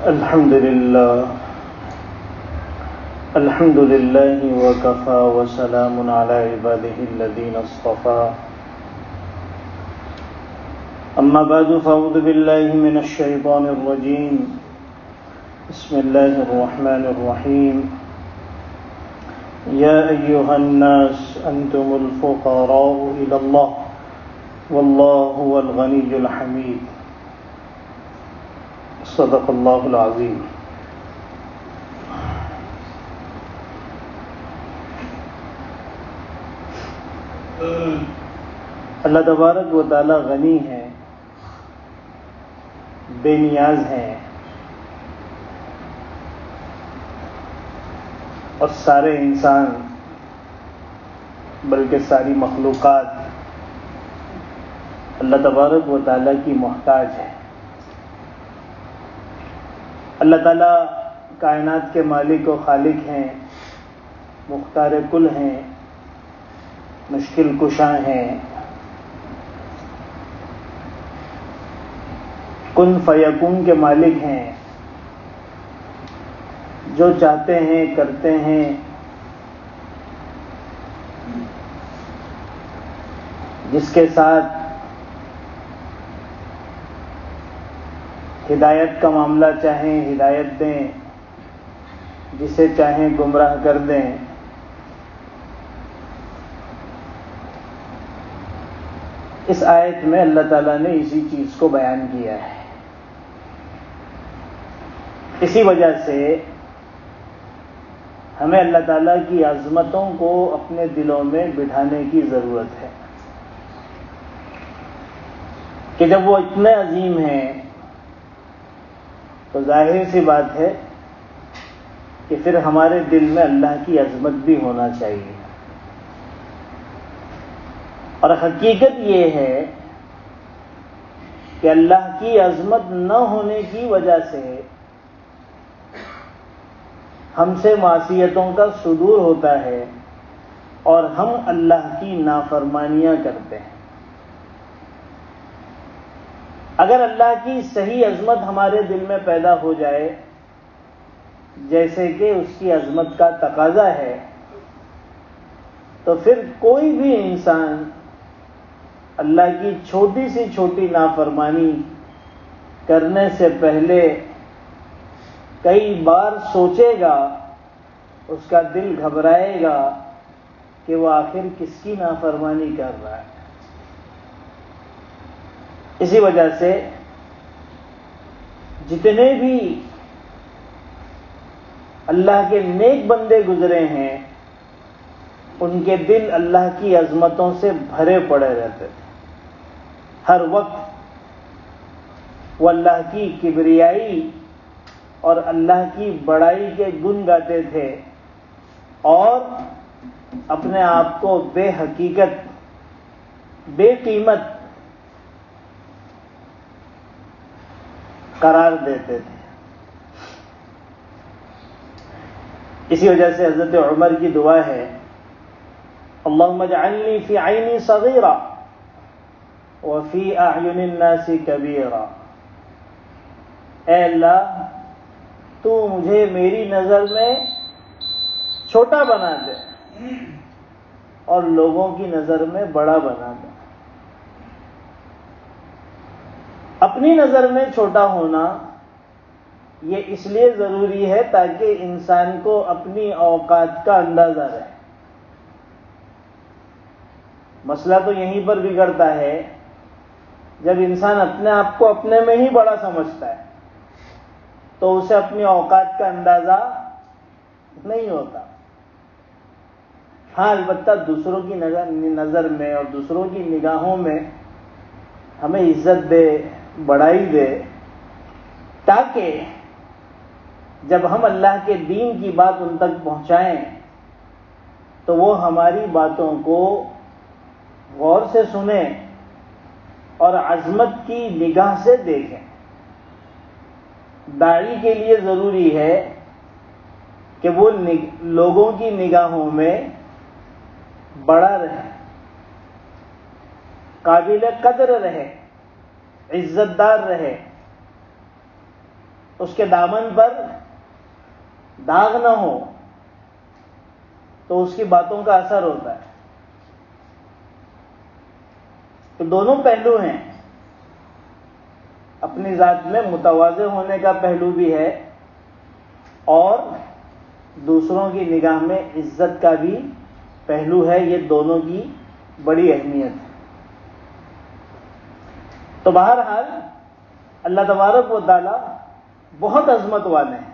الحمد لله وكفى وسلام على عباده الذين اصطفى أما بعد فأعوذ بالله من الشيطان الرجيم بسم الله الرحمن الرحيم يا أيها الناس أنتم الفقراء إلى الله والله هو الغني الحميد صدق اللہ العظیم۔ اللہ تبارک و تعالی غنی ہے، بے نیاز ہیں، اور سارے انسان بلکہ ساری مخلوقات اللہ تبارک و تعالی کی محتاج ہے۔ اللہ تعالیٰ کائنات کے مالک و خالق ہیں، مختار کل ہیں، مشکل کشاں ہیں، کن فیکون کے مالک ہیں، جو چاہتے ہیں کرتے ہیں، جس کے ساتھ ہدایت کا معاملہ چاہیں ہدایت دیں، جسے چاہیں گمراہ کر دیں۔ اس آیت میں اللہ تعالیٰ نے اسی چیز کو بیان کیا ہے۔ اسی وجہ سے ہمیں اللہ تعالیٰ کی عظمتوں کو اپنے دلوں میں بٹھانے کی ضرورت ہے کہ جب وہ اتنے عظیم ہیں تو ظاہر سی بات ہے کہ پھر ہمارے دل میں اللہ کی عظمت بھی ہونا چاہیے۔ اور حقیقت یہ ہے کہ اللہ کی عظمت نہ ہونے کی وجہ سے ہم سے معصیتوں کا صدور ہوتا ہے اور ہم اللہ کی نافرمانیاں کرتے ہیں۔ اگر اللہ کی صحیح عظمت ہمارے دل میں پیدا ہو جائے جیسے کہ اس کی عظمت کا تقاضا ہے، تو پھر کوئی بھی انسان اللہ کی چھوٹی سی چھوٹی نافرمانی کرنے سے پہلے کئی بار سوچے گا، اس کا دل گھبرائے گا کہ وہ آخر کس کی نافرمانی کر رہا ہے۔ اسی وجہ سے جتنے بھی اللہ کے نیک بندے گزرے ہیں ان کے دل اللہ کی عظمتوں سے بھرے پڑے رہتے تھے۔ ہر وقت وہ اللہ کی کبریائی اور اللہ کی بڑائی کے گن گاتے تھے اور اپنے آپ کو بے حقیقت، بے قیمت قرار دیتے تھے۔ اسی وجہ سے حضرت عمر کی دعا ہے، اللہم اجعلنی فی عینی صغیرا وفی اعین الناس کبیرا۔ اے اللہ تو مجھے میری نظر میں چھوٹا بنا دے اور لوگوں کی نظر میں بڑا بنا دے۔ اپنی نظر میں چھوٹا ہونا یہ اس لیے ضروری ہے تاکہ انسان کو اپنی اوقات کا اندازہ رہے۔ مسئلہ تو یہیں پر بگڑتا ہے جب انسان اپنے آپ کو اپنے میں ہی بڑا سمجھتا ہے تو اسے اپنی اوقات کا اندازہ نہیں ہوتا۔ ہاں البتہ دوسروں کی نظر میں اور دوسروں کی نگاہوں میں ہمیں عزت دے، بڑائی دے، تاکہ جب ہم اللہ کے دین کی بات ان تک پہنچائیں تو وہ ہماری باتوں کو غور سے سنیں اور عظمت کی نگاہ سے دیکھیں۔ داعی کے لیے ضروری ہے کہ وہ لوگوں کی نگاہوں میں بڑا رہے، قابل قدر رہے، عزت دار رہے۔ اس کے دامن پر داغ نہ ہو تو اس کی باتوں کا اثر ہوتا ہے. تو دونوں پہلو ہیں. اپنی ذات میں متواضع ہونے کا پہلو بھی ہے اور دوسروں کی نگاہ میں عزت کا بھی پہلو ہے. یہ دونوں کی بڑی اہمیت ہے. تو بہرحال اللہ تبارک و تعالی بہت عظمت والے ہیں.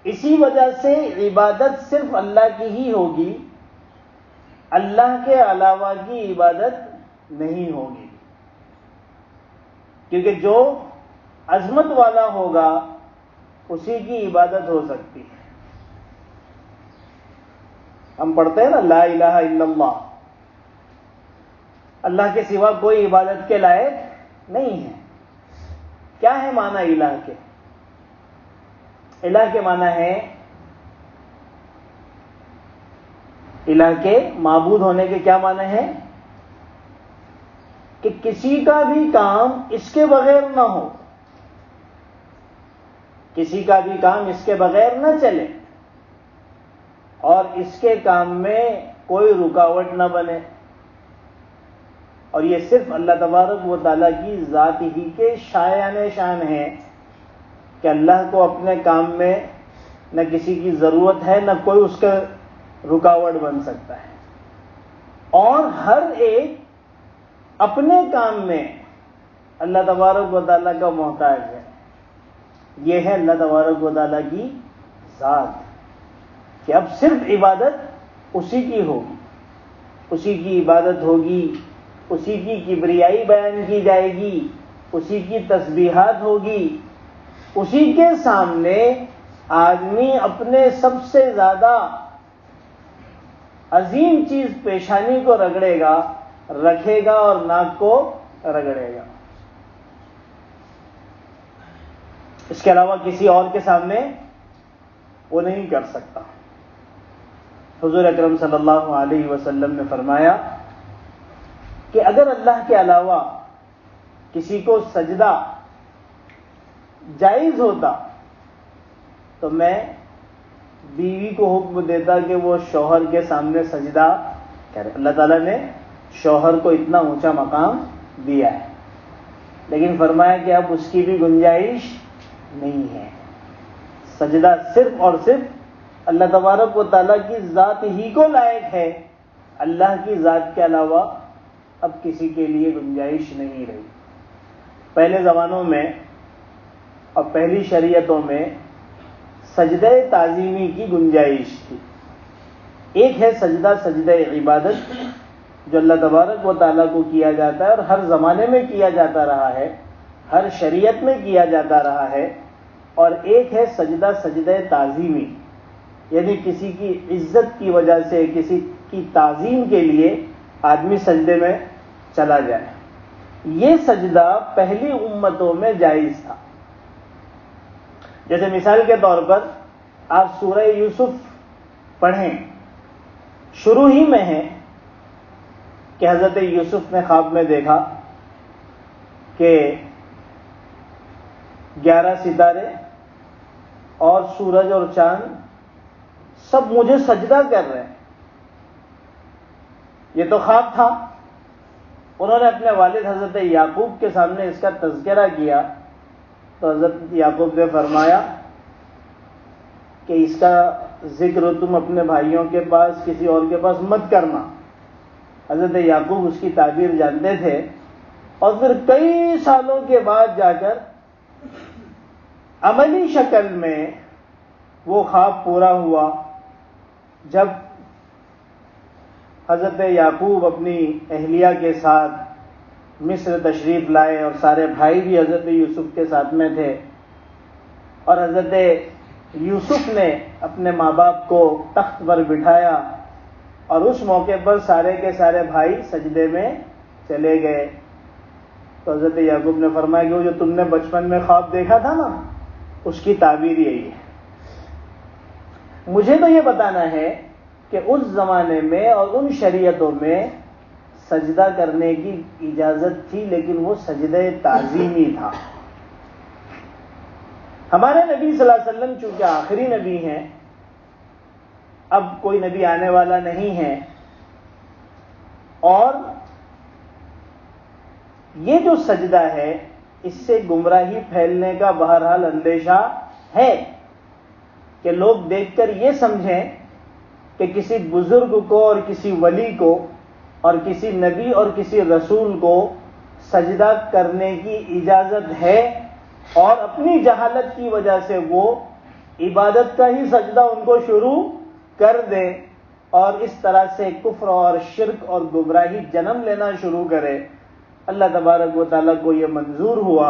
اسی وجہ سے عبادت صرف اللہ کی ہی ہوگی, اللہ کے علاوہ کی عبادت نہیں ہوگی. کیونکہ جو عظمت والا ہوگا اسی کی عبادت ہو سکتی ہے. ہم پڑھتے ہیں نا لا الہ الا اللہ, اللہ کے سوا کوئی عبادت کے لائق نہیں ہے. کیا ہے معنی الہ کے؟ الہ کے معنی ہے, الہ کے معبود ہونے کے کیا معنی ہے؟ کہ کسی کا بھی کام اس کے بغیر نہ ہو, کسی کا بھی کام اس کے بغیر نہ چلے, اور اس کے کام میں کوئی رکاوٹ نہ بنے. اور یہ صرف اللہ تبارک و تعالیٰ کی ذات ہی کے شایان شان ہے کہ اللہ کو اپنے کام میں نہ کسی کی ضرورت ہے, نہ کوئی اس کا رکاوٹ بن سکتا ہے. اور ہر ایک اپنے کام میں اللہ تبارک و تعالیٰ کا محتاج ہے. یہ ہے اللہ تبارک و تعالیٰ کی ذات کہ اب صرف عبادت اسی کی ہوگی, اسی کی عبادت ہوگی, اسی کی کبریائی بیان کی جائے گی, اسی کی تسبیحات ہوگی. اسی کے سامنے آدمی اپنے سب سے زیادہ عظیم چیز پیشانی کو رگڑے گا, رکھے گا اور ناک کو رگڑے گا. اس کے علاوہ کسی اور کے سامنے وہ نہیں کر سکتا. حضور اکرم صلی اللہ علیہ وسلم نے فرمایا کہ اگر اللہ کے علاوہ کسی کو سجدہ جائز ہوتا تو میں بیوی کو حکم دیتا کہ وہ شوہر کے سامنے سجدہ کرے. اللہ تعالیٰ نے شوہر کو اتنا اونچا مقام دیا ہے, لیکن فرمایا کہ اب اس کی بھی گنجائش نہیں ہے. سجدہ صرف اور صرف اللہ تبارک و تعالیٰ کی ذات ہی کو لائق ہے. اللہ کی ذات کے علاوہ اب کسی کے لیے گنجائش نہیں رہی. پہلے زمانوں میں اور پہلی شریعتوں میں سجدہ تعظیمی کی گنجائش تھی. ایک ہے سجدہ سجدہ عبادت جو اللہ تبارک و تعالیٰ کو کیا جاتا ہے اور ہر زمانے میں کیا جاتا رہا ہے, ہر شریعت میں کیا جاتا رہا ہے. اور ایک ہے سجدہ سجدہ تعظیمی, یعنی کسی کی عزت کی وجہ سے, کسی کی تعظیم کے لیے آدمی سجدے میں چلا جائے. یہ سجدہ پہلی امتوں میں جائز تھا. جیسے مثال کے طور پر آپ سورہ یوسف پڑھیں, شروع ہی میں ہے کہ حضرت یوسف نے خواب میں دیکھا کہ 11 ستارے اور سورج اور چاند سب مجھے سجدہ کر رہے ہیں. یہ تو خواب تھا. انہوں نے اپنے والد حضرت یعقوب کے سامنے اس کا تذکرہ کیا تو حضرت یعقوب نے فرمایا کہ اس کا ذکر تم اپنے بھائیوں کے پاس کسی اور کے پاس مت کرنا. حضرت یعقوب اس کی تعبیر جانتے تھے اور پھر کئی سالوں کے بعد جا کر عملی شکل میں وہ خواب پورا ہوا جب حضرت یعقوب اپنی اہلیہ کے ساتھ مصر تشریف لائے اور سارے بھائی بھی حضرت یوسف کے ساتھ میں تھے, اور حضرت یوسف نے اپنے ماں باپ کو تخت پر بٹھایا اور اس موقع پر سارے کے سارے بھائی سجدے میں چلے گئے. تو حضرت یعقوب نے فرمایا کہ وہ جو تم نے بچپن میں خواب دیکھا تھا نا, اس کی تعبیر یہی ہے. مجھے تو یہ بتانا ہے کہ اس زمانے میں اور ان شریعتوں میں سجدہ کرنے کی اجازت تھی, لیکن وہ سجدہ تعظیمی تھا. ہمارے نبی صلی اللہ علیہ وسلم چونکہ آخری نبی ہیں، اب کوئی نبی آنے والا نہیں ہے، اور یہ جو سجدہ ہے اس سے گمراہی پھیلنے کا بہرحال اندیشہ ہے کہ لوگ دیکھ کر یہ سمجھیں کہ کسی بزرگ کو اور کسی ولی کو اور کسی نبی اور کسی رسول کو سجدہ کرنے کی اجازت ہے، اور اپنی جہالت کی وجہ سے وہ عبادت کا ہی سجدہ ان کو شروع کر دے اور اس طرح سے کفر اور شرک اور گمراہی جنم لینا شروع کرے۔ اللہ تبارک و تعالیٰ کو یہ منظور ہوا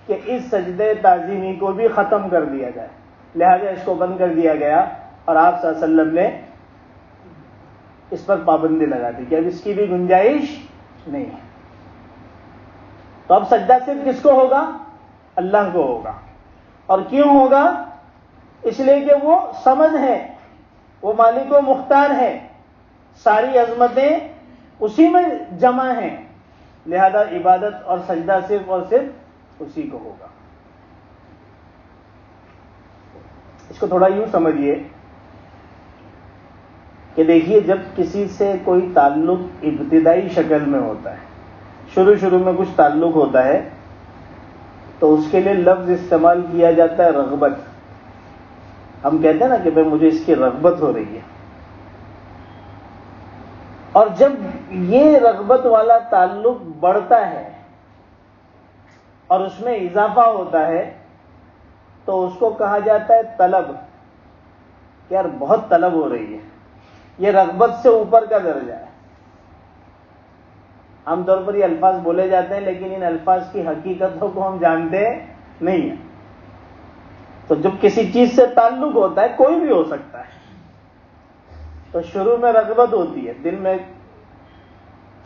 کہ اس سجدے تعظیمی کو بھی ختم کر دیا جائے، لہذا اس کو بند کر دیا گیا، اور آپ صلی اللہ علیہ وسلم نے اس پر پابندی لگا دی کہ اب اس کی بھی گنجائش نہیں ہے۔ تو اب سجدہ صرف کس کو ہوگا؟ اللہ کو ہوگا۔ اور کیوں ہوگا؟ اس لیے کہ وہ سمجھ ہے، وہ مالک و مختار ہے، ساری عظمتیں اسی میں جمع ہیں، لہذا عبادت اور سجدہ صرف اور صرف اسی کو ہوگا۔ اس کو تھوڑا یوں سمجھیے کہ دیکھیے، جب کسی سے کوئی تعلق ابتدائی شکل میں ہوتا ہے، شروع میں کچھ تعلق ہوتا ہے، تو اس کے لیے لفظ استعمال کیا جاتا ہے رغبت۔ ہم کہتے ہیں نا کہ بھائی مجھے اس کی رغبت ہو رہی ہے، اور جب یہ رغبت والا تعلق بڑھتا ہے اور اس میں اضافہ ہوتا ہے تو اس کو کہا جاتا ہے طلب، کہ یار بہت طلب ہو رہی ہے، یہ رغبت سے اوپر کا درجہ ہے۔ عام طور پر یہ الفاظ بولے جاتے ہیں لیکن ان الفاظ کی حقیقتوں کو ہم جانتے نہیں ہیں۔ تو جب کسی چیز سے تعلق ہوتا ہے، کوئی بھی ہو سکتا ہے، تو شروع میں رغبت ہوتی ہے، دل میں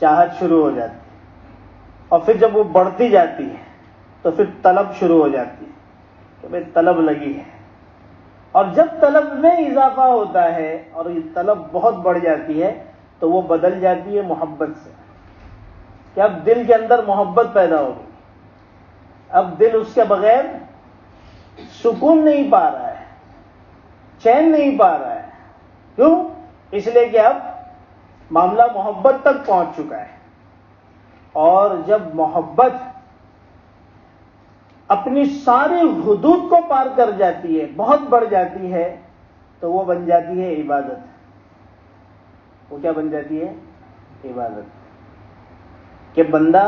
چاہت شروع ہو جاتی ہے، اور پھر جب وہ بڑھتی جاتی ہے تو پھر طلب شروع ہو جاتی ہے کہ بھئی طلب لگی ہے، اور جب طلب میں اضافہ ہوتا ہے اور یہ طلب بہت بڑھ جاتی ہے تو وہ بدل جاتی ہے محبت سے، کہ اب دل کے اندر محبت پیدا ہو گئی، اب دل اس کے بغیر سکون نہیں پا رہا ہے، چین نہیں پا رہا ہے۔ کیوں؟ اس لیے کہ اب معاملہ محبت تک پہنچ چکا ہے، اور جب محبت اپنی ساری حدود کو پار کر جاتی ہے، بہت بڑھ جاتی ہے، تو وہ بن جاتی ہے عبادت۔ وہ کیا بن جاتی ہے؟ عبادت، کہ بندہ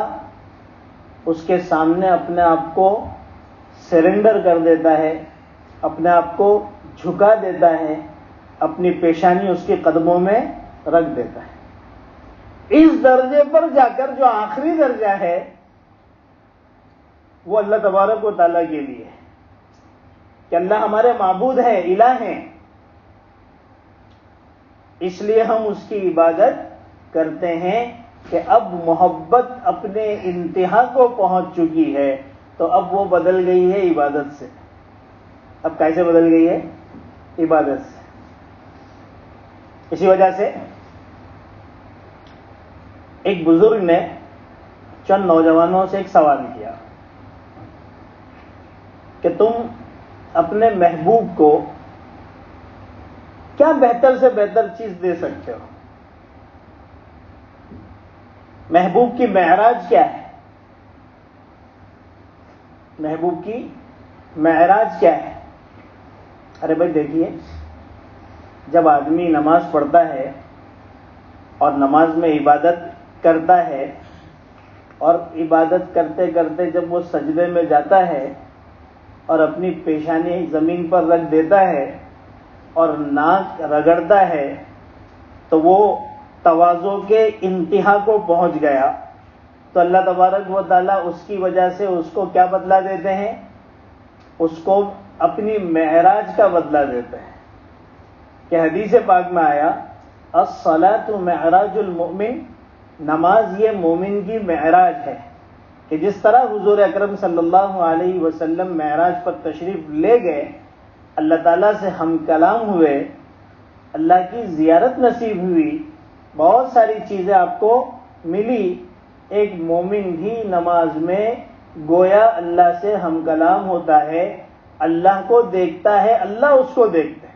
اس کے سامنے اپنے آپ کو سرنڈر کر دیتا ہے، اپنے آپ کو جھکا دیتا ہے، اپنی پیشانی اس کے قدموں میں رکھ دیتا ہے۔ اس درجے پر جا کر جو آخری درجہ ہے وہ اللہ تبارک و تعالیٰ کے لیے ہے، کہ اللہ ہمارے معبود ہے، الہ ہیں، اس لیے ہم اس کی عبادت کرتے ہیں کہ اب محبت اپنے انتہا کو پہنچ چکی ہے، تو اب وہ بدل گئی ہے عبادت سے۔ اب کیسے بدل گئی ہے؟ عبادت سے۔ اسی وجہ سے ایک بزرگ نے چند نوجوانوں سے ایک سوال کیا کہ تم اپنے محبوب کو کیا بہتر سے بہتر چیز دے سکتے ہو؟ محبوب کی معراج کیا ہے؟ محبوب کی معراج کیا ہے؟ ارے بھائی دیکھیے، جب آدمی نماز پڑھتا ہے اور نماز میں عبادت کرتا ہے، اور عبادت کرتے کرتے جب وہ سجدے میں جاتا ہے اور اپنی پیشانی زمین پر رکھ دیتا ہے اور ناک رگڑتا ہے، تو وہ تواضع کے انتہا کو پہنچ گیا، تو اللہ تبارک و تعالیٰ اس کی وجہ سے اس کو کیا بدلہ دیتے ہیں؟ اس کو اپنی معراج کا بدلہ دیتے ہیں، کہ حدیث پاک میں آیا الصلاۃ معراج المؤمن، نماز یہ مومن کی معراج ہے، کہ جس طرح حضور اکرم صلی اللہ علیہ وسلم معراج پر تشریف لے گئے، اللہ تعالیٰ سے ہم کلام ہوئے، اللہ کی زیارت نصیب ہوئی، بہت ساری چیزیں آپ کو ملی، ایک مومن بھی نماز میں گویا اللہ سے ہم کلام ہوتا ہے، اللہ کو دیکھتا ہے، اللہ اس کو دیکھتا ہے۔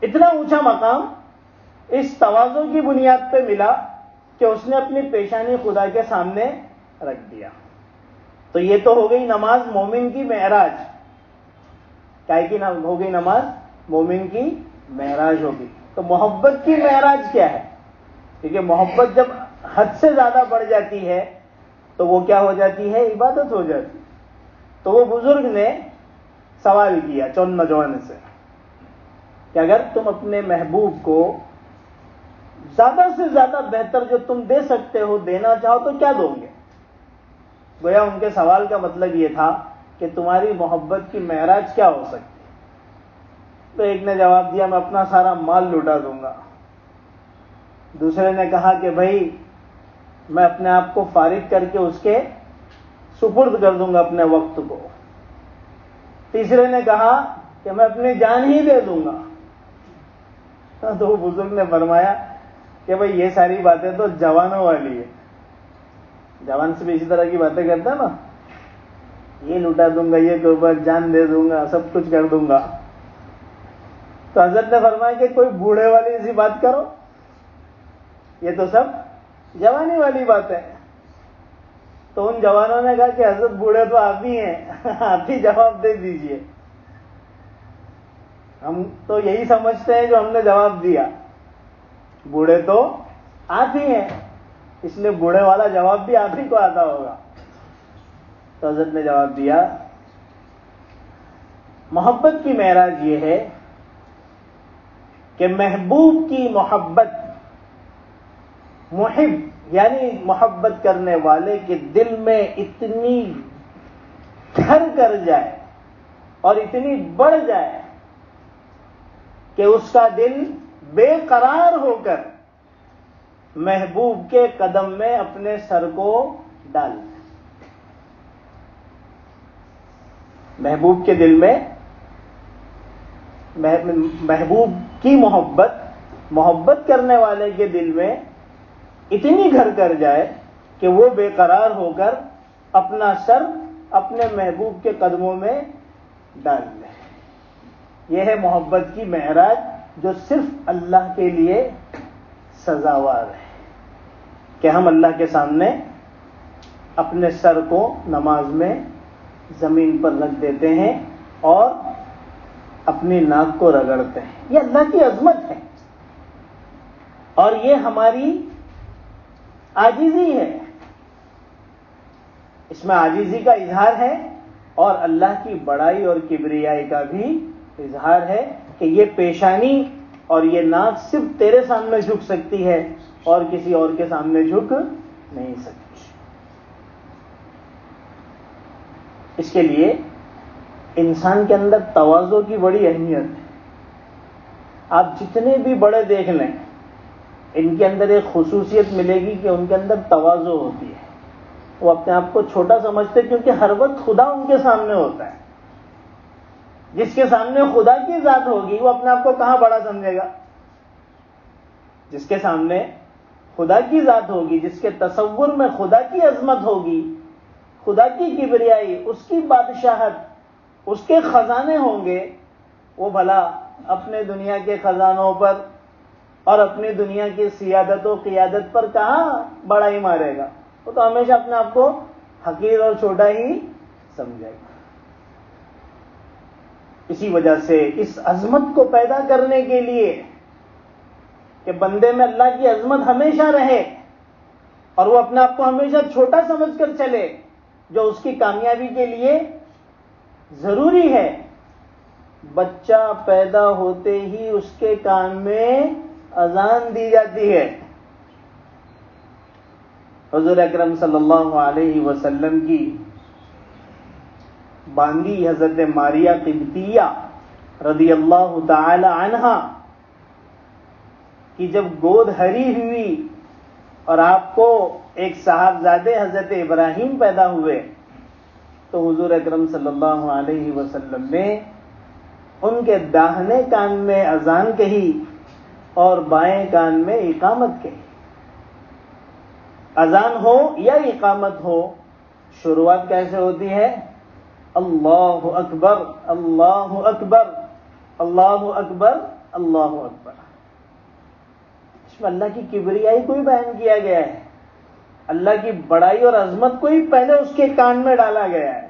اتنا اونچا مقام اس تواضع کی بنیاد پہ ملا کہ اس نے اپنی پیشانی خدا کے سامنے رکھ دیا۔ تو یہ تو ہو گئی نماز مومن کی معراج۔ کیا کی ہو گئی نماز؟ مومن کی معراج ہوگی۔ تو محبت کی معراج کیا ہے؟ کیونکہ محبت جب حد سے زیادہ بڑھ جاتی ہے تو وہ کیا ہو جاتی ہے؟ عبادت ہو جاتی ہے۔ تو وہ بزرگ نے سوال کیا چون نوجوان سے کہ اگر تم اپنے محبوب کو زیادہ سے زیادہ بہتر جو تم دے سکتے ہو دینا چاہو تو کیا دو گے؟ گویا ان کے سوال کا مطلب یہ تھا کہ تمہاری محبت کی معراج کیا ہو سکتی ہے؟ تو ایک نے جواب دیا میں اپنا سارا مال لوٹا دوں گا۔ دوسرے نے کہا کہ بھائی میں اپنے آپ کو فارغ کر کے اس کے سپرد کر دوں گا اپنے وقت کو۔ تیسرے نے کہا کہ میں اپنی جان ہی دے دوں گا۔ تو بزرگ نے فرمایا کہ بھائی یہ ساری باتیں تو جوانوں والی ہے، جوان سے بھی اسی طرح کی باتیں کرتا ہے نا، یہ لوٹا دوں گا، یہ قربت جان دے دوں گا، سب کچھ کر دوں گا۔ تو حضرت نے فرمایا کہ کوئی بوڑھے والی ایسی بات کرو، یہ تو سب جوانی والی بات ہے۔ تو ان جوانوں نے کہا کہ حضرت بوڑھے تو آپ ہی ہیں، آپ ہی جواب دے دیجئے۔ ہم تو یہی سمجھتے ہیں جو ہم نے جواب دیا، بوڑھے تو آپ ہی ہیں، اس لیے بوڑھے والا جواب بھی آپ ہی کو آتا ہوگا۔ تو حضرت نے جواب دیا محبت کی معراج یہ ہے کہ محبوب کی محبت، محب یعنی محبت کرنے والے کے دل میں اتنی گھر کر جائے اور اتنی بڑھ جائے کہ اس کا دل بے قرار ہو کر محبوب کے قدم میں اپنے سر کو ڈال دے۔ محبوب کے دل میں محبوب کی محبت کرنے والے کے دل میں اتنی گھر کر جائے کہ وہ بے قرار ہو کر اپنا سر اپنے محبوب کے قدموں میں ڈال دے۔ یہ ہے محبت کی معراج جو صرف اللہ کے لیے سزاوار ہے کہ ہم اللہ کے سامنے اپنے سر کو نماز میں زمین پر رکھ دیتے ہیں اور اپنی ناک کو رگڑتے ہیں۔ یہ اللہ کی عظمت ہے اور یہ ہماری عاجزی ہے، اس میں عاجزی کا اظہار ہے اور اللہ کی بڑائی اور کبریائی کا بھی اظہار ہے کہ یہ پیشانی اور یہ ناک صرف تیرے سامنے جھک سکتی ہے اور کسی اور کے سامنے جھک نہیں سکتی۔ اس کے لیے انسان کے اندر تواضع کی بڑی اہمیت ہے۔ آپ جتنے بھی بڑے دیکھ لیں ان کے اندر ایک خصوصیت ملے گی کہ ان کے اندر تواضع ہوتی ہے۔ وہ اپنے آپ کو چھوٹا سمجھتے کیونکہ ہر وقت خدا ان کے سامنے ہوتا ہے۔ جس کے سامنے خدا کی ذات ہوگی وہ اپنے آپ کو کہاں بڑا سمجھے گا؟ جس کے سامنے خدا کی ذات ہوگی، جس کے تصور میں خدا کی عظمت ہوگی، خدا کی کبریائی، اس کی بادشاہت، اس کے خزانے ہوں گے، وہ بھلا اپنے دنیا کے خزانوں پر اور اپنی دنیا کی سیادت و قیادت پر کہاں بڑائی مارے گا؟ وہ تو ہمیشہ اپنے آپ کو حقیر اور چھوٹا ہی سمجھے گا۔ اسی وجہ سے اس عظمت کو پیدا کرنے کے لیے کہ بندے میں اللہ کی عظمت ہمیشہ رہے اور وہ اپنے آپ کو ہمیشہ چھوٹا سمجھ کر چلے، جو اس کی کامیابی کے لیے ضروری ہے، بچہ پیدا ہوتے ہی اس کے کان میں اذان دی جاتی ہے۔ حضور اکرم صلی اللہ علیہ وسلم کی باندی حضرت ماریہ قبطیہ رضی اللہ تعالی عنہا کی جب گود ہری ہوئی اور آپ کو ایک صاحبزادے حضرت ابراہیم پیدا ہوئے تو حضور اکرم صلی اللہ علیہ وسلم نے ان کے داہنے کان میں اذان کہی اور بائیں کان میں اقامت کہی۔ اذان ہو یا اقامت ہو، شروعات کیسے ہوتی ہے؟ اللہ اکبر اللہ اکبر اللہ اکبر اللہ اکبر. اس میں اللہ کی کبریائی کو ہی بیان کیا گیا ہے, اللہ کی بڑائی اور عظمت کو ہی پہلے اس کے کان میں ڈالا گیا ہے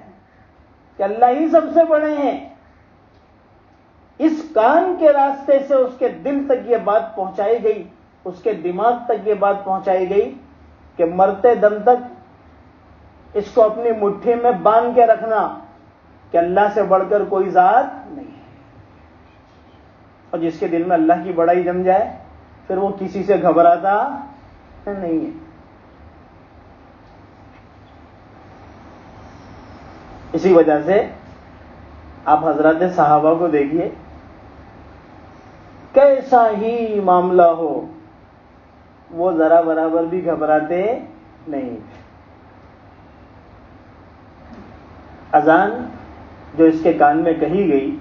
کہ اللہ ہی سب سے بڑے ہیں. اس کان کے راستے سے اس کے دل تک یہ بات پہنچائی گئی, اس کے دماغ تک یہ بات پہنچائی گئی کہ مرتے دم تک اس کو اپنی مٹھی میں باندھ کے رکھنا کہ اللہ سے بڑھ کر کوئی ذات نہیں ہے. اور جس کے دل میں اللہ کی بڑائی جم جائے پھر وہ کسی سے گھبراتا نہیں ہے. اسی وجہ سے آپ حضرات صحابہ کو دیکھیے, کیسا ہی معاملہ ہو وہ ذرا برابر بھی گھبراتے نہیں. اذان جو اس کے کان میں کہی گئی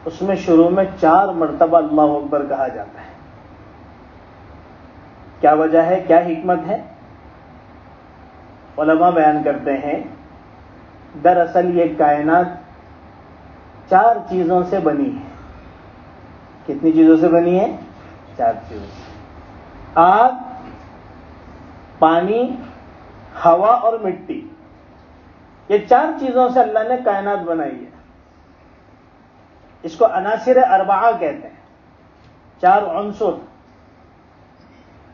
اس میں شروع میں 4 مرتبہ اللہ اکبر کہا جاتا ہے. کیا وجہ ہے, کیا حکمت ہے؟ علماء بیان کرتے ہیں دراصل یہ کائنات 4 چیزوں سے بنی ہے. کتنی چیزوں سے بنی ہے؟ 4 چیزوں سے. آگ, پانی, ہوا اور مٹی. یہ 4 چیزوں سے اللہ نے کائنات بنائی ہے. اس کو عناصر اربعہ کہتے ہیں, 4 عنصر.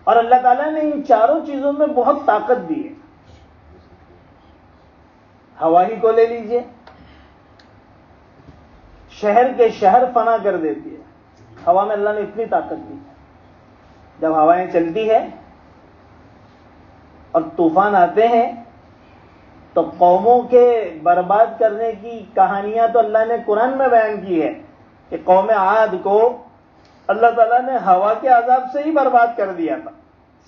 اور اللہ تعالیٰ نے ان 4 چیزوں میں بہت طاقت دی ہے. ہوا ہی کو لے لیجئے, شہر کے شہر فنا کر دیتی ہے. ہوا میں اللہ نے اتنی طاقت دی. جب ہوائیں چلتی ہے اور طوفان آتے ہیں تو قوموں کے برباد کرنے کی کہانیاں تو اللہ نے قرآن میں بیان کی ہے کہ قوم عاد کو اللہ تعالیٰ نے ہوا کے عذاب سے ہی برباد کر دیا تھا,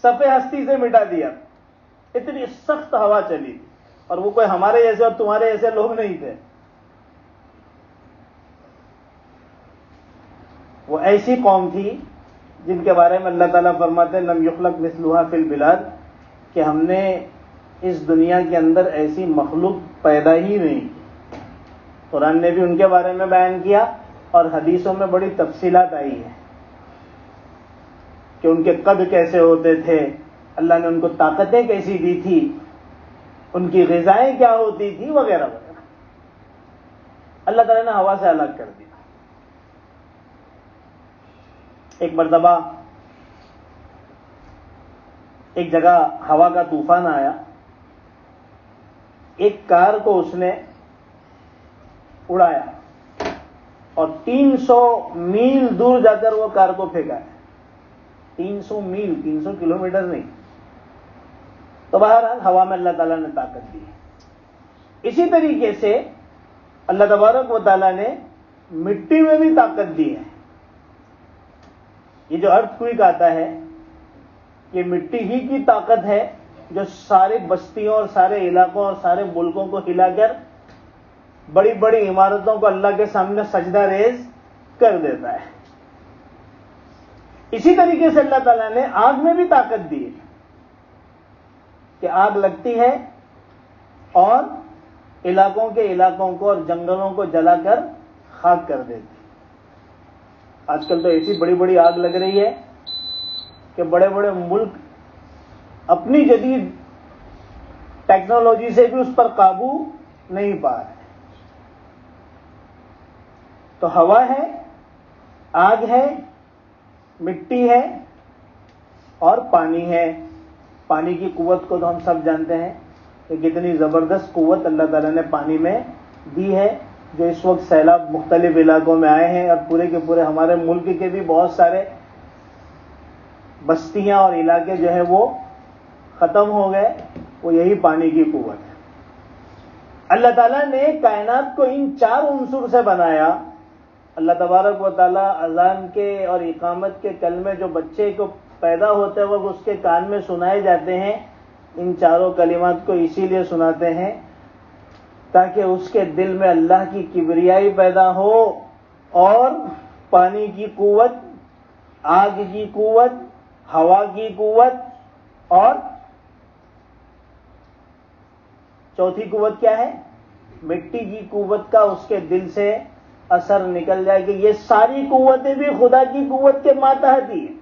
صفحے ہستی سے مٹا دیا تھا. اتنی سخت ہوا چلی تھی, اور وہ کوئی ہمارے جیسے اور تمہارے جیسے لوگ نہیں تھے. وہ ایسی قوم تھی جن کے بارے میں اللہ تعالیٰ فرماتے ہیں لم یخلق مثلها فی البلاد, کہ ہم نے اس دنیا کے اندر ایسی مخلوق پیدا ہی نہیں. قرآن نے بھی ان کے بارے میں بیان کیا اور حدیثوں میں بڑی تفصیلات آئی ہیں کہ ان کے قد کیسے ہوتے تھے, اللہ نے ان کو طاقتیں کیسی دی تھی, ان کی غذائیں کیا ہوتی تھی, وغیرہ وغیرہ. اللہ تعالیٰ نے ہوا سے الگ کر دیا. ایک مرتبہ ایک جگہ ہوا کا طوفان آیا, ایک کار کو اس نے اڑایا اور 300 میل دور جا کر وہ کار کو پھینکا ہے. 300 میل, 300 کلومیٹر نہیں. تو بہرحال ہوا میں اللہ تعالیٰ نے طاقت دی. اسی طریقے سے اللہ تبارک و تعالیٰ نے مٹی میں بھی طاقت دی ہے. یہ جو ارتھ کوئک آتا ہے یہ مٹی ہی کی طاقت ہے جو ساری بستیوں اور سارے علاقوں اور سارے ملکوں کو ہلا کر بڑی بڑی عمارتوں کو اللہ کے سامنے سجدہ ریز کر دیتا ہے. اسی طریقے سے اللہ تعالیٰ نے آگ میں بھی طاقت دی ہے کہ آگ لگتی ہے اور علاقوں کے علاقوں کو اور جنگلوں کو جلا کر خاک کر دیتی. آج کل تو ایسی بڑی بڑی آگ لگ رہی ہے کہ بڑے بڑے ملک اپنی جدید ٹیکنالوجی سے بھی اس پر قابو نہیں پا رہے. تو ہوا ہے, آگ ہے, مٹی ہے اور پانی ہے. پانی کی قوت کو تو ہم سب جانتے ہیں کہ کتنی زبردست قوت اللہ تعالیٰ نے پانی میں دی ہے, جو اس وقت سیلاب مختلف علاقوں میں آئے ہیں اور پورے کے پورے ہمارے ملک کے بھی بہت سارے بستیاں اور علاقے جو ہیں وہ ختم ہو گئے. وہ یہی پانی کی قوت ہے. اللہ تعالیٰ نے کائنات کو ان 4 عنصر سے بنایا. اللہ تبارک و تعالیٰ اذان کے اور اقامت کے کلمے جو بچے کو پیدا ہوتے وقت اس کے کان میں سنائے جاتے ہیں, ان 4 کلمات کو اسی لیے سناتے ہیں تاکہ اس کے دل میں اللہ کی کبریائی پیدا ہو اور پانی کی قوت, آگ کی قوت, ہوا کی قوت اور چوتھی قوت کیا ہے؟ مٹی کی قوت کا اس کے دل سے اثر نکل جائے کہ یہ ساری قوتیں بھی خدا کی قوت کے ماتحت ہی ہیں.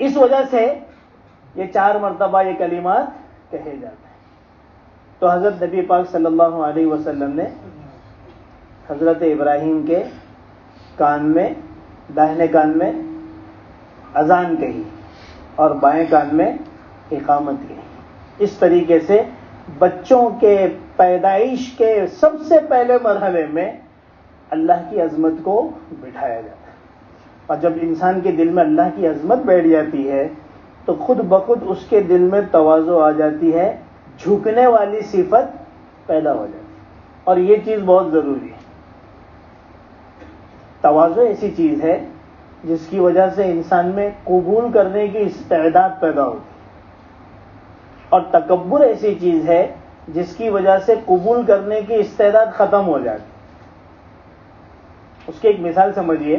اس وجہ سے یہ 4 مرتبہ یہ کلمات کہے جاتے ہیں. تو حضرت نبی پاک صلی اللہ علیہ وسلم نے حضرت ابراہیم کے کان میں، داہنے کان میں اذان کہی اور بائیں کان میں اقامت کہی. اس طریقے سے بچوں کے پیدائش کے سب سے پہلے مرحلے میں اللہ کی عظمت کو بٹھایا جاتا ہے. اور جب انسان کے دل میں اللہ کی عظمت بیٹھ جاتی ہے تو خود بخود اس کے دل میں تواضع آ جاتی ہے، جھکنے والی صفت پیدا ہو جاتی ہے. اور یہ چیز بہت ضروری ہے. تواضع ایسی چیز ہے جس کی وجہ سے انسان میں قبول کرنے کی استعداد پیدا ہوتی ہے، اور تکبر ایسی چیز ہے جس کی وجہ سے قبول کرنے کی استعداد ختم ہو جاتی. اس کی ایک مثال سمجھیے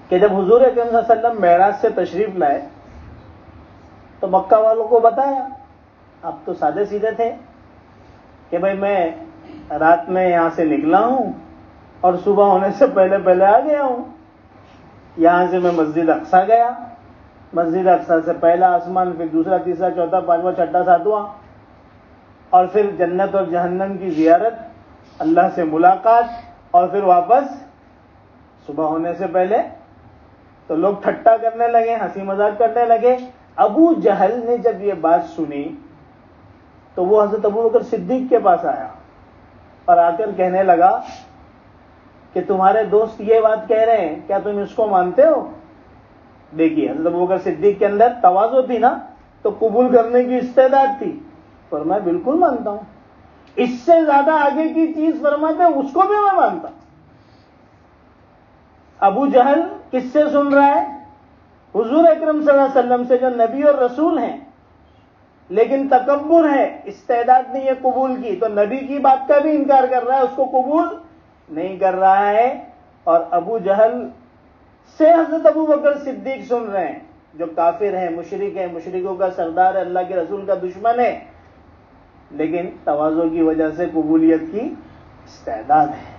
کہ جب حضور اکرم صلی اللہ علیہ وسلم معراج سے تشریف لائے تو مکہ والوں کو بتایا، آپ تو سادے سیدھے تھے کہ بھائی میں رات میں یہاں سے نکلا ہوں اور صبح ہونے سے پہلے پہلے آ گیا ہوں. یہاں سے میں مسجد اقصیٰ گیا، مسجد اقصیٰ سے پہلا آسمان، پھر دوسرا، تیسرا، چوتھا، پانچواں، چھٹا، ساتواں، اور پھر جنت اور جہنم کی زیارت، اللہ سے ملاقات، اور پھر واپس صبح ہونے سے پہلے. تو لوگ ٹھٹا کرنے لگے، ہنسی مذاق کرنے لگے. ابو جہل نے جب یہ بات سنی تو وہ حضرت ابوبکر صدیق کے پاس آیا اور آ کر کہنے لگا کہ تمہارے دوست یہ بات کہہ رہے ہیں، کیا تم اس کو مانتے ہو؟ دیکھیے حضرت ابوبکر صدیق کے اندر تواضع تھی نا، تو قبول کرنے کی استعداد تھی. فرمایا بالکل مانتا ہوں. اس سے زیادہ آگے کی چیز فرماتے ہیں اس کو بھی میں مانتا ہوں. ابو جہل کس سے سن رہا ہے؟ حضور اکرم صلی اللہ علیہ وسلم سے، جو نبی اور رسول ہیں، لیکن تکبر ہے، استعداد نہیں ہے قبول کی، تو نبی کی بات کا بھی انکار کر رہا ہے، اس کو قبول نہیں کر رہا ہے. اور ابو جہل سے حضرت ابوبکر صدیق سن رہے ہیں، جو کافر ہیں، مشرک ہیں، مشرکوں کا سردار ہے، اللہ کے رسول کا دشمن ہے، لیکن تواضع کی وجہ سے قبولیت کی استعداد ہے.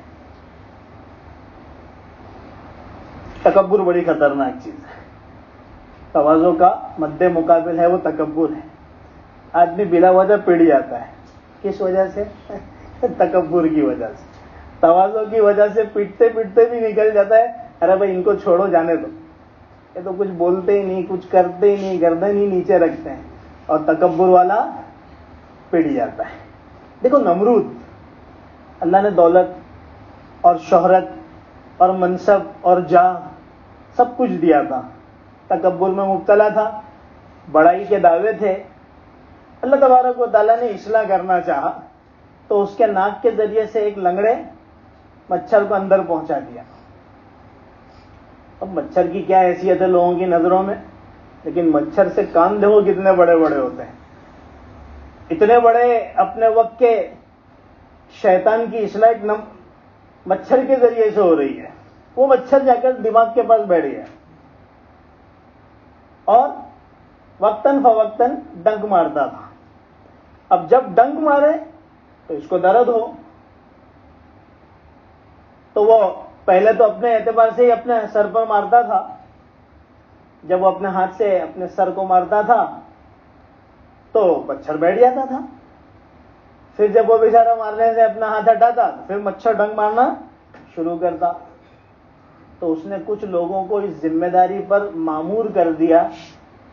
تکبر بڑی خطرناک چیز ہے. تواضع کا مد مقابل ہے وہ تکبر ہے. آدمی بلا وجہ پڑ جاتا ہے. کس وجہ سے؟ تکبر کی وجہ سے. تواضع کی وجہ سے پٹتے پٹتے بھی نکل جاتا ہے، ارے بھائی ان کو چھوڑو، جانے دو، یہ تو کچھ بولتے ہی نہیں، کچھ کرتے ہی نہیں، گردن ہی نیچے رکھتے ہیں، اور تکبر والا پڑ جاتا ہے. دیکھو نمرود، اللہ نے دولت اور شہرت اور منصب اور جاہ سب کچھ دیا تھا، تکبر میں مبتلا تھا، بڑائی کے دعوے تھے. اللہ تبارک و تعالیٰ نے اصلاح کرنا چاہا تو اس کے ناک کے ذریعے سے ایک لنگڑے مچھر کو اندر پہنچا دیا. اب مچھر کی کیا حیثیت ہے لوگوں کی نظروں میں، لیکن مچھر سے کان دیکھو کتنے بڑے بڑے ہوتے ہیں. اتنے بڑے اپنے وقت کے شیطان کی اصلاح ایک مچھر کے ذریعے سے ہو رہی ہے. وہ مچھر جا کر دماغ کے پاس بیٹھ گیا اور وقتاً فوقتاً ڈنک مارتا تھا. اب جب ڈنک مارے تو اس کو درد ہو، تو وہ پہلے تو اپنے اعتبار سے ہی اپنے سر پر مارتا تھا. جب وہ اپنے ہاتھ سے اپنے سر کو مارتا تھا تو مچھر بیٹھ جاتا تھا. پھر جب وہ بیچارہ مارنے سے اپنا ہاتھ ہٹاتا تو پھر مچھر ڈنک مارنا شروع کرتا. تو اس نے کچھ لوگوں کو اس ذمہ داری پر مامور کر دیا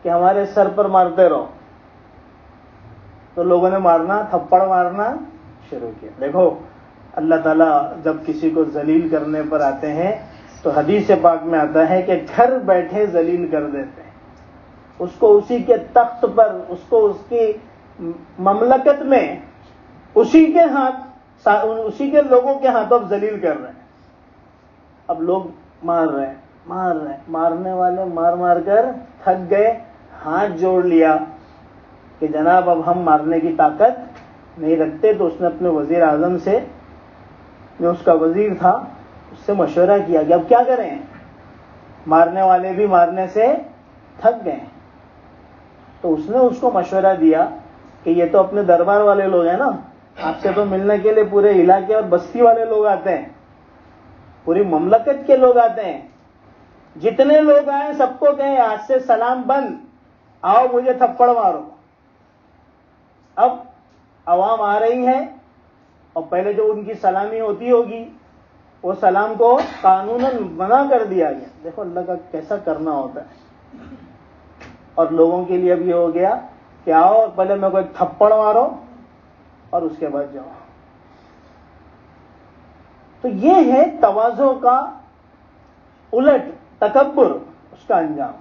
کہ ہمارے سر پر مارتے رہو. تو لوگوں نے مارنا، تھپڑ مارنا شروع کیا. دیکھو اللہ تعالیٰ جب کسی کو ذلیل کرنے پر آتے ہیں تو حدیث پاک میں آتا ہے کہ گھر بیٹھے ذلیل کر دیتے ہیں. اس کو اسی کے تخت پر، اس کو اس کی مملکت میں، اسی کے ہاتھ، اسی کے لوگوں کے ہاتھوں ذلیل کر رہے ہیں. اب لوگ مار رہے ہیں، مارنے والے مار مار کر تھک گئے، ہاتھ جوڑ لیا کہ جناب اب ہم مارنے کی طاقت نہیں رکھتے. تو اس نے اپنے وزیر اعظم سے، جو اس کا وزیر تھا، اس سے مشورہ کیا کہ اب کیا کریں، مارنے والے بھی مارنے سے تھک گئے. تو اس نے اس کو مشورہ دیا کہ یہ تو اپنے دربار والے لوگ ہیں نا, آپ سے تو ملنے کے لیے پورے علاقے اور بستی والے لوگ آتے ہیں, پوری مملکت کے لوگ آتے ہیں. جتنے لوگ آئے سب کو کہیں آج سے سلام بند, آؤ مجھے تھپڑ مارو. اب عوام آ رہی ہے اور پہلے جو ان کی سلامی ہوتی ہوگی وہ سلام کو قانوناً منع کر دیا گیا. دیکھو اللہ کا کیسا کرنا ہوتا ہے. اور لوگوں کے لیے اب یہ ہو گیا کہ آؤ پہلے میرے کو ایک تھپڑ مارو اور اس کے بعد جاؤ. تو یہ ہے تواضع کا الٹ تکبر, اس کا انجام.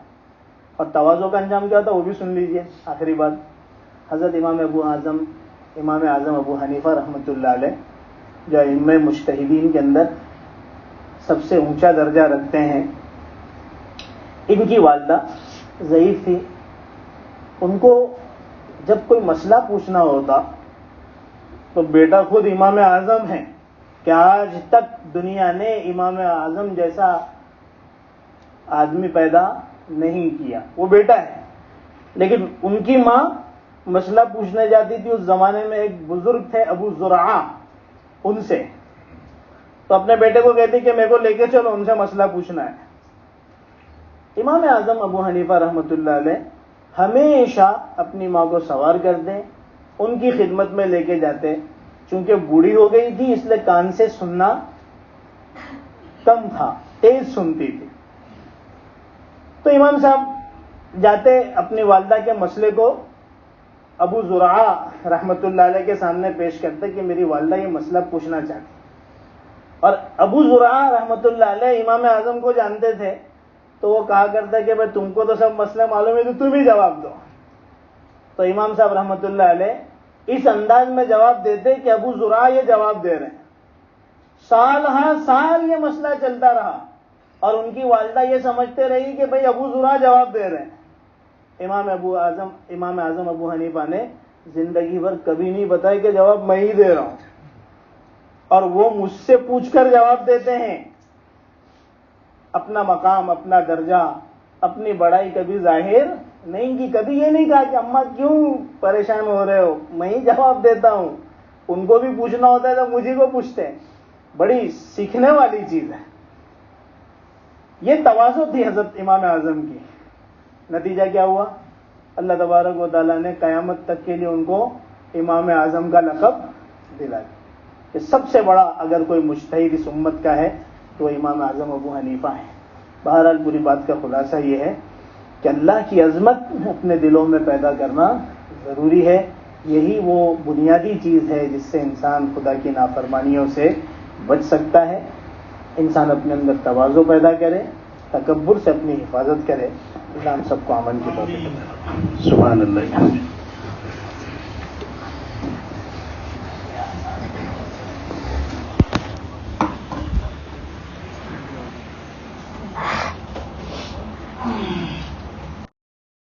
اور تواضع کا انجام کیا تھا وہ بھی سن لیجئے. آخری بات, حضرت امام اعظم ابو حنیفہ رحمۃ اللہ علیہ, جو ائمہ مجتہدین کے اندر سب سے اونچا درجہ رکھتے ہیں, ان کی والدہ ضعیف تھی. ان کو جب کوئی مسئلہ پوچھنا ہوتا تو بیٹا خود امام اعظم ہے کہ آج تک دنیا نے امام اعظم جیسا آدمی پیدا نہیں کیا, وہ بیٹا ہے. لیکن ان کی ماں مسئلہ پوچھنے جاتی تھی. اس زمانے میں ایک بزرگ تھے ابو زرعہ, ان سے, تو اپنے بیٹے کو کہتی کہ میرے کو لے کے چلو, ان سے مسئلہ پوچھنا ہے. امام اعظم ابو حنیفہ رحمۃ اللہ علیہ ہمیشہ اپنی ماں کو سوار کرتے, ان کی خدمت میں لے کے جاتے. چونکہ بوڑھی ہو گئی تھی اس لیے کان سے سننا کم تھا, تیز سنتی تھی. تو امام صاحب جاتے اپنی والدہ کے مسئلے کو ابو زرعہ رحمۃ اللہ علیہ کے سامنے پیش کرتے کہ میری والدہ یہ مسئلہ پوچھنا چاہتی. اور ابو زرعہ رحمۃ اللہ علیہ امام اعظم کو جانتے تھے, تو وہ کہا کرتا کہ بھائی تم کو تو سب مسئلے معلوم ہے تو تم ہی جواب دو. تو امام صاحب رحمۃ اللہ علیہ اس انداز میں جواب دیتے کہ ابو زرعہ یہ جواب دے رہے ہیں. سال ہاں سال یہ مسئلہ چلتا رہا اور ان کی والدہ یہ سمجھتے رہی کہ بھائی ابو زرعہ جواب دے رہے ہیں. امام اعظم ابو حنیفہ نے زندگی بھر کبھی نہیں بتایا کہ جواب میں ہی دے رہا ہوں, اور وہ مجھ سے پوچھ کر جواب دیتے ہیں. اپنا مقام, اپنا درجہ, اپنی بڑائی کبھی ظاہر نہیں کی. کبھی یہ نہیں کہا کہ اماں کیوں پریشان ہو رہے ہو, میں ہی جواب دیتا ہوں. ان کو بھی پوچھنا ہوتا ہے تو مجھے کو پوچھتے ہیں. بڑی سیکھنے والی چیز ہے. یہ تواضع تھی حضرت امام اعظم کی. نتیجہ کیا ہوا؟ اللہ تبارک و تعالیٰ نے قیامت تک کے لیے ان کو امام اعظم کا لقب دلا دیا کہ سب سے بڑا اگر کوئی مجتہد اس امت کا ہے تو وہ امام اعظم ابو حنیفہ ہیں. بہرحال پوری بات کا خلاصہ یہ ہے کہ اللہ کی عظمت اپنے دلوں میں پیدا کرنا ضروری ہے. یہی وہ بنیادی چیز ہے جس سے انسان خدا کی نافرمانیوں سے بچ سکتا ہے. انسان اپنے اندر تواضع پیدا کرے, تکبر سے اپنی حفاظت کرے. اللہ ہم سب کو امن کی توفیق عطا فرمائے. سبحان اللہ.